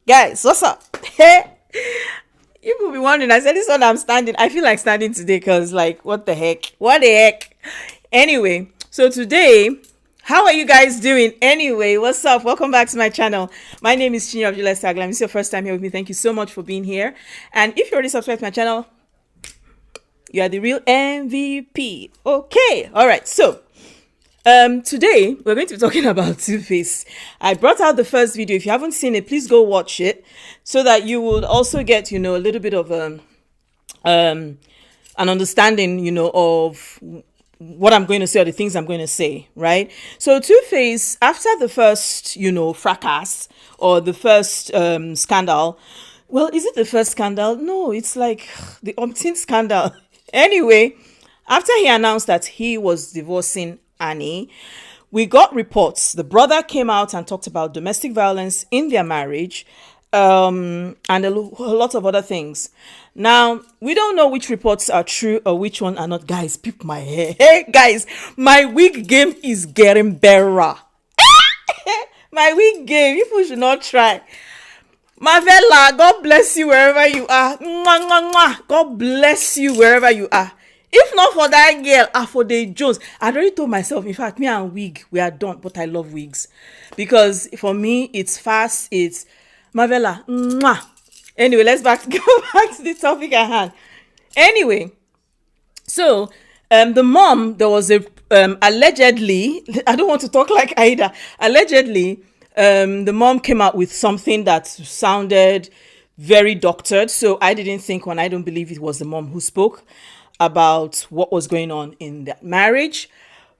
Guys, what's up? Hey, you will be wondering. I said this one I'm standing. I feel like standing today because, like, what the heck? What the heck? Anyway, so today, how are you guys doing? Anyway, what's up? Welcome back to my channel. My name is Chinyere of yourelf. If this is your first time here with me, thank you so much for being here. And if you already subscribed to my channel, you are the real MVP. Okay, all right. So today we're going to be talking about 2Face. I brought out the first video. If you haven't seen it, please go watch it so that you will also get, a little bit of an understanding, of what I'm going to say or the things I'm going to say, right? So 2Face, after the first, fracas or the first scandal, well, is it the first scandal? No, it's like the umpteenth scandal. Anyway, after he announced that he was divorcing Annie, we got reports. The brother came out and talked about domestic violence in their marriage, and a lot of other things. Now, we don't know which reports are true or which one are not. Guys, peep my hair. Hey, guys, my wig game is getting better. My wig game, people should not try. Mavella, God bless you wherever you are. Mwah, mwah, mwah. God bless you wherever you are. If not for that girl, for the Jones, I'd already told myself, in fact, me and wig, we are done, but I love wigs. Because for me, it's fast, it's Mavella. Mwah. Anyway, let's go back to the topic at hand. Anyway, so the mom, there was a allegedly, I don't want to talk like Aida, allegedly, the mom came out with something that sounded very doctored. So I didn't think I don't believe it was the mom who spoke about what was going on in that marriage.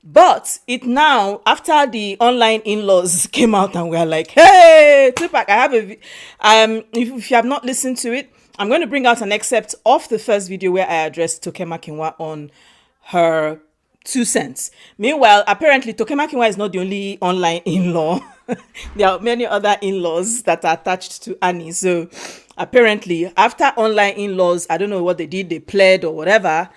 But it now, after the online in-laws came out and we're like, hey, Tupac, I have if you have not listened to it, I'm going to bring out an excerpt of the first video where I addressed Tokema Kinwa on her 2 cents. Meanwhile, apparently Tokema Kinwa is not the only online in-law. There are many other in-laws that are attached to Annie. So apparently, after online in-laws, I don't know what they did, they pled or whatever.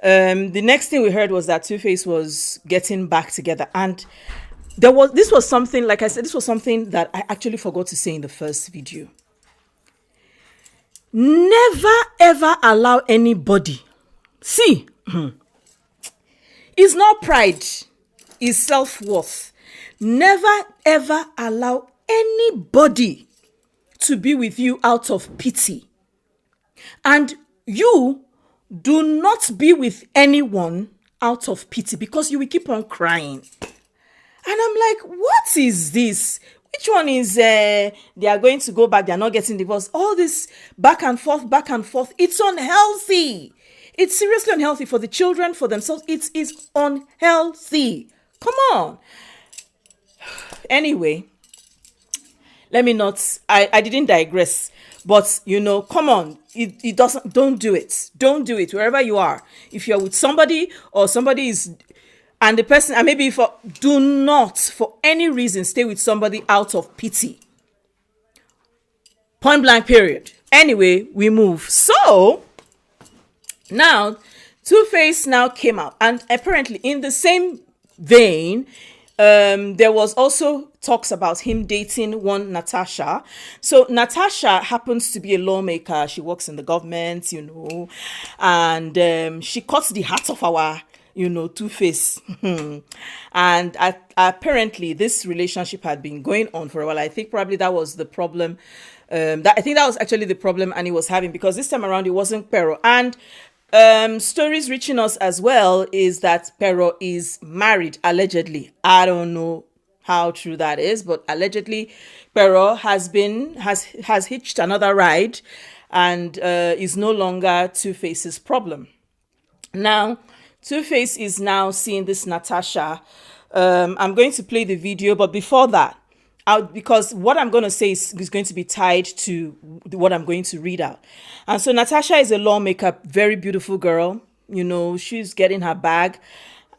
The next thing we heard was that 2Face was getting back together. And this was something, like I said, this was something that I actually forgot to say in the first video. Never ever allow anybody. See, it's not pride, it's self-worth. Never ever allow anybody to be with you out of pity. And you do not be with anyone out of pity because you will keep on crying. And I'm like, what is this? Which one is they are going to go back, they are not getting divorced? All this back and forth, it's unhealthy. It's seriously unhealthy for the children, for themselves. It is unhealthy. Come on. Anyway, let me not, I didn't digress, but come on, don't do it wherever you are. If you're with somebody or somebody is, and the person, and maybe do not for any reason stay with somebody out of pity. Point blank, period. Anyway, we move. So now 2Face now came out, and apparently in the same vein, there was also talks about him dating one Natasha. So Natasha happens to be a lawmaker. She works in the government, and she caught the heart of our, 2Face. And apparently this relationship had been going on for a while. I think probably that was the problem. I think that was actually the problem Annie was having, because this time around it wasn't Pero. And stories reaching us as well is that Pero is married, allegedly. I don't know how true that is, but allegedly Pero has hitched another ride and is no longer 2Face's problem. Now 2Face is now seeing this Natasha. I'm going to play the video, but before that, because what I'm going to say is going to be tied to what I'm going to read out. And so Natasha is a lawmaker, very beautiful girl. She's getting her bag.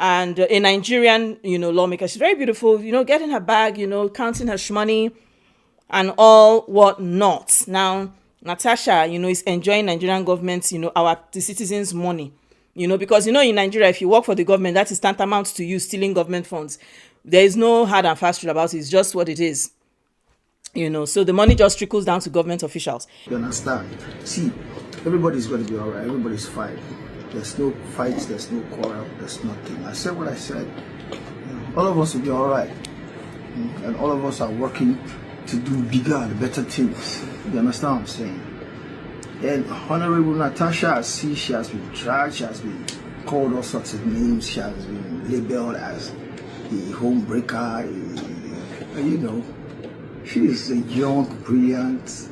And a Nigerian, lawmaker. She's very beautiful, getting her bag, counting her shmoney and all whatnot. Now, Natasha, is enjoying Nigerian government, the citizens' money. Because, in Nigeria, if you work for the government, that is tantamount to you stealing government funds. There is no hard and fast rule about it. It's just what it is. So the money just trickles down to government officials. You understand? See, everybody's going to be all right. Everybody's fine. There's no fights. There's no quarrel. There's nothing. I said what I said. All of us will be all right. And all of us are working to do bigger and better things. You understand what I'm saying? And Honorable Natasha, I see she has been dragged. She has been called all sorts of names. She has been labeled as a homebreaker. She is a young, brilliant,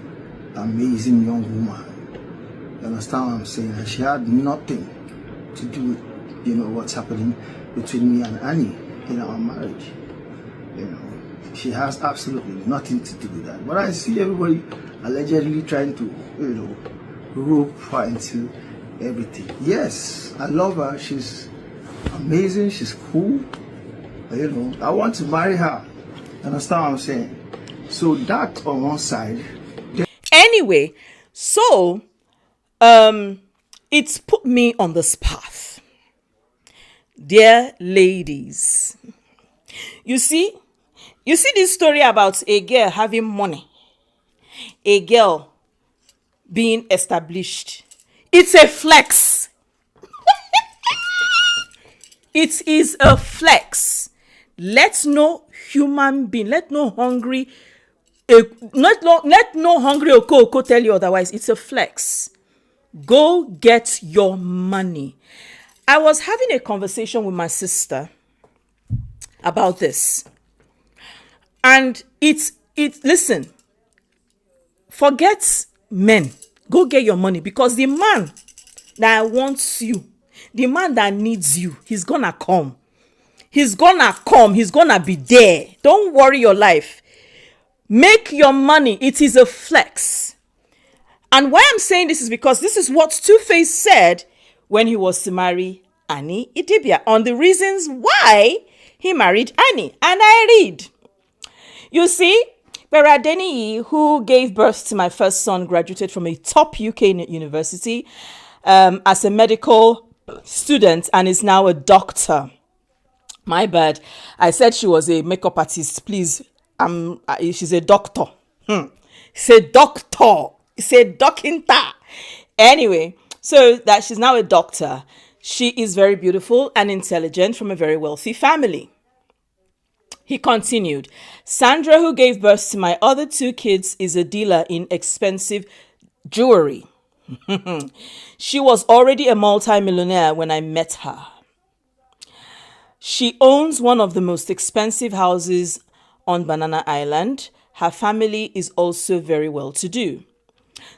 amazing young woman. You understand what I'm saying? And she had nothing to do with, what's happening between me and Annie in our marriage. She has absolutely nothing to do with that. But I see everybody allegedly trying to, rope her into everything. Yes, I love her. She's amazing. She's cool. I want to marry her. Understand what I'm saying? So that on one side. Anyway, so it's put me on this path. Dear ladies, you see this story about a girl having money, a girl being established. It's a flex. It is a flex. Let no human being, let no hungry oko tell you otherwise. It's a flex. Go get your money. I was having a conversation with my sister about this. And listen, forget men. Go get your money, because the man that wants you, the man that needs you, he's gonna come. He's gonna be there. Don't worry your life. Make your money. It is a flex. And why I'm saying this is because this is what 2Face said when he was to marry Annie Idibia, on the reasons why he married Annie. And I read. You see, Beradeni, who gave birth to my first son, graduated from a top UK university as a medical student and is now a doctor. My bad. I said she was a makeup artist. Please, she's a doctor. She's a doctor. It's a docinta. Anyway, so that she's now a doctor. She is very beautiful and intelligent from a very wealthy family. He continued, Sandra, who gave birth to my other two kids, is a dealer in expensive jewelry. She was already a multi-millionaire when I met her. She owns one of the most expensive houses on Banana Island. Her family is also very well to do.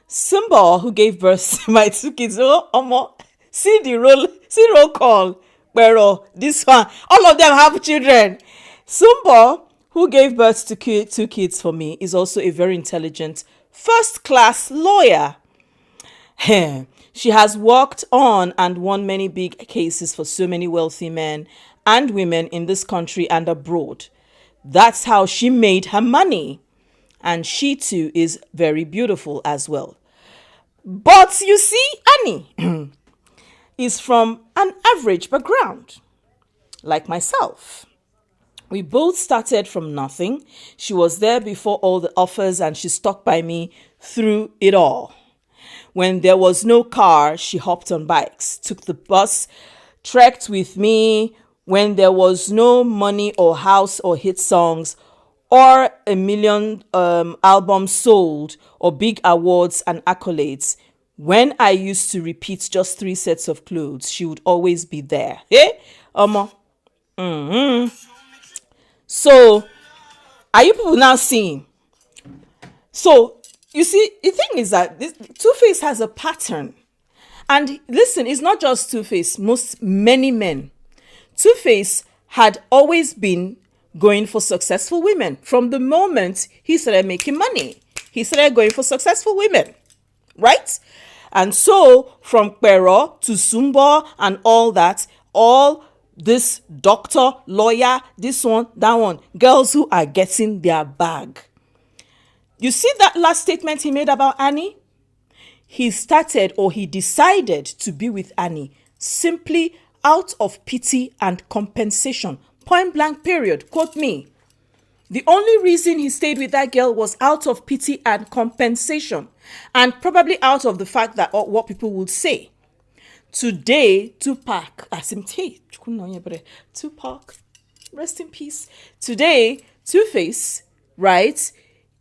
Simba, who gave birth to my two kids, see the roll call. Pero this one, all of them have children. Simba, who gave birth to two kids for me, is also a very intelligent, first-class lawyer. She has worked on and won many big cases for so many wealthy men and women in this country and abroad. That's how she made her money. And she too is very beautiful as well. But you see, Annie is from an average background, like myself. We both started from nothing. She was there before all the offers and she stuck by me through it all. When there was no car, she hopped on bikes, took the bus, trekked with me. When there was no money or house or hit songs or 1 million albums sold or big awards and accolades, when I used to repeat just 3 sets of clothes, she would always be there. Hey, So, are you people now seeing? So, you see, the thing is that 2Face has a pattern. And listen, it's not just 2Face, many men. 2Face had always been going for successful women. From the moment he started making money, he started going for successful women, right? And so, from Pero to Sumba and all that, all this doctor, lawyer, this one, that one, girls who are getting their bag. You see that last statement he made about Annie? He decided to be with Annie simply out of pity and compensation. Point blank period. Quote me. The only reason he stayed with that girl was out of pity and compensation, and probably out of the fact that what people would say. Today, Tupac, Tupac, rest in peace. Today, 2Face, right,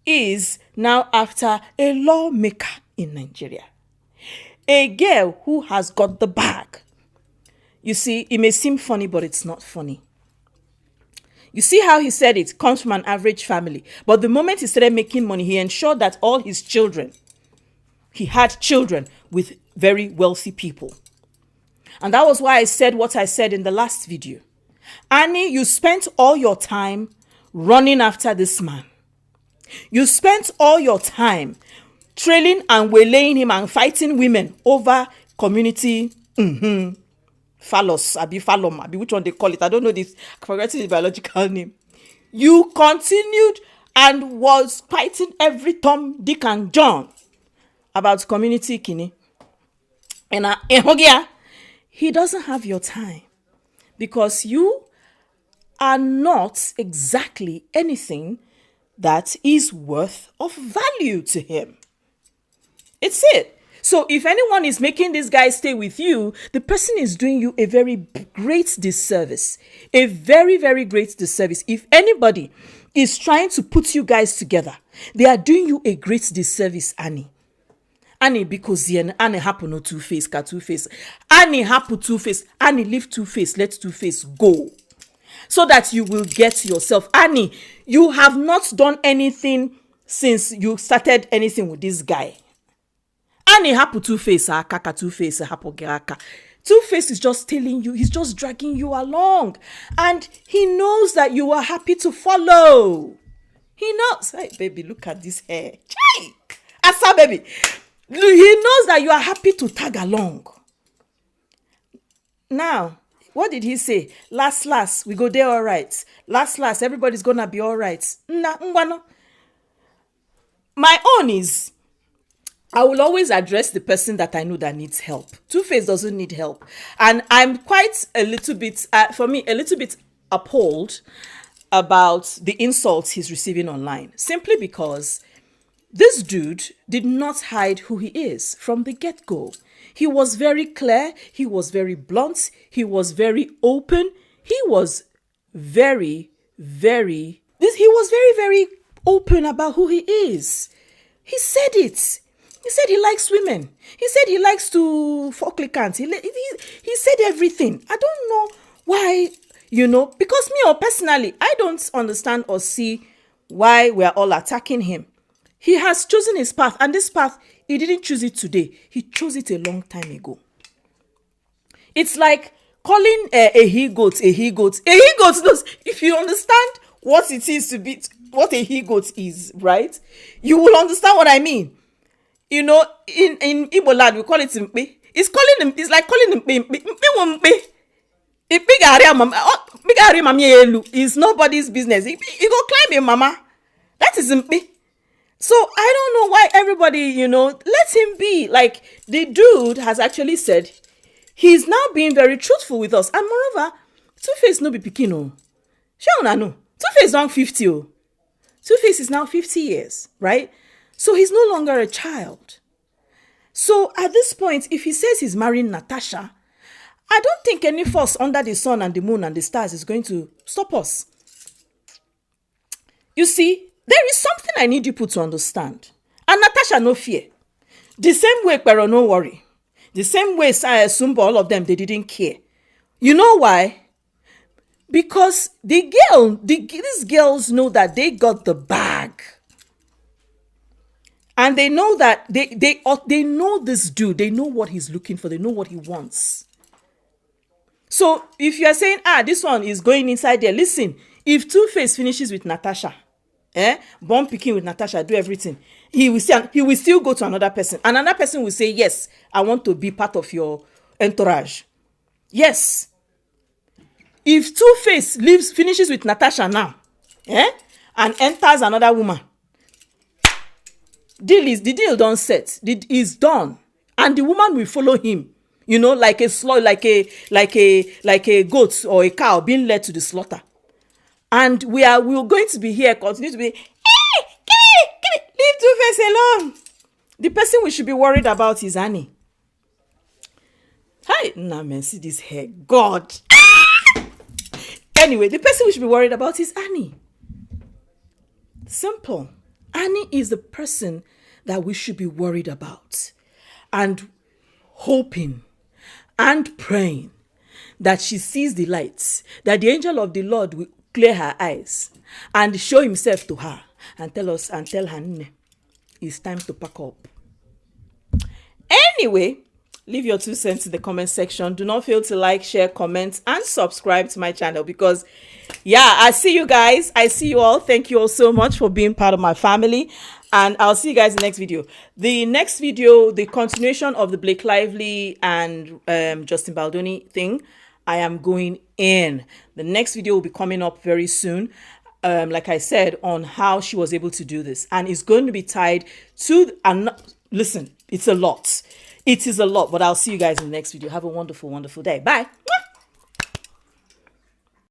is now after a lawmaker in Nigeria. A girl who has got the bag. You see, it may seem funny, but it's not funny. You see how he said it comes from an average family. But the moment he started making money, he ensured that all his children, he had children with very wealthy people. And that was why I said what I said in the last video. Annie, you spent all your time running after this man. You spent all your time trailing and waylaying him and fighting women over community phallus, which one they call it? I don't know this, forgetting the biological name. You continued and was fighting every Tom, Dick and John about community kini. And he doesn't have your time because you are not exactly anything that is worth of value to him. It's it. So if anyone is making this guy stay with you, the person is doing you a very great disservice. A very, very great disservice. If anybody is trying to put you guys together, they are doing you a great disservice, Annie. Annie, because Annie happen no 2Face, 2Face. Annie happen 2Face. Annie leave 2Face, let 2Face go. So that you will get yourself. Annie, you have not done anything since you started anything with this guy. Annie happen 2Face, kaka 2Face, happen geraka. 2Face is just telling you, he's just dragging you along. And he knows that you are happy to follow. He knows. Hey, baby, look at this hair. Chai! Asa, baby. He knows that you are happy to tag along. Now, what did he say? Last, we go there all right. Last, everybody's gonna be all right. My own is, I will always address the person that I know that needs help. 2Face doesn't need help. And I'm quite a little bit appalled about the insults he's receiving online. Simply because this dude did not hide who he is from the get-go. He was very clear. He was very blunt. He was very open. He was very, very open about who he is. He said it. He said he likes women. He said he likes to fuck cant. He said everything. I don't know why, because me personally, I don't understand or see why we're all attacking him. He has chosen his path, and this path, he didn't choose it today. He chose it a long time ago. It's like calling a he-goat a he-goat. A he-goat knows, if you understand what it is to be, what a he-goat is, right? You will understand what I mean. In Igbo land, we call it mpe. It's like calling him mpe. It's nobody's business. He go climb a mama. That is mpe. So I don't know why everybody, let him be. Like, the dude has actually said he's now being very truthful with us. And moreover, 2Face no be pikin o. Shey una know. 2Face don 50 o. 2Face is now 50 years, right? So he's no longer a child. So at this point, if he says he's marrying Natasha, I don't think any force under the sun and the moon and the stars is going to stop us. You see, there is something I need you people to understand. And Natasha no fear. The same way Pero no worry. The same way Sumba, all of them, they didn't care. You know why? Because these girls know that they got the bag. And they know that they know this dude. They know what he's looking for. They know what he wants. So if you are saying, this one is going inside there, listen, if 2Face finishes with Natasha, born picking with Natasha, do everything, he will still go to another person. And another person will say, yes, I want to be part of your entourage. Yes. If 2Face finishes with Natasha now, and enters another woman, the deal done set. It's done. And the woman will follow him, like a goat or a cow being led to the slaughter. And we're going to be here, continue to be, hey, give me, leave Two-Face alone. The person we should be worried about is Annie. Hi, nah, man, see this hair. God. Anyway, the person we should be worried about is Annie. Simple. Annie is the person that we should be worried about and hoping and praying that she sees the lights, that the angel of the Lord will clear her eyes and show himself to her and tell her it's time to pack up. Anyway, leave your 2 cents in the comment section. Do not fail to like, share, comment, and subscribe to my channel because, yeah, I see you guys. I see you all. Thank you all so much for being part of my family. And I'll see you guys in the next video. The next video, the continuation of the Blake Lively and Justin Baldoni thing, I am going in. The next video will be coming up very soon. Like I said, on how she was able to do this. And it's going to be tied to, listen, it's a lot. It is a lot, but I'll see you guys in the next video. Have a wonderful, wonderful day. Bye.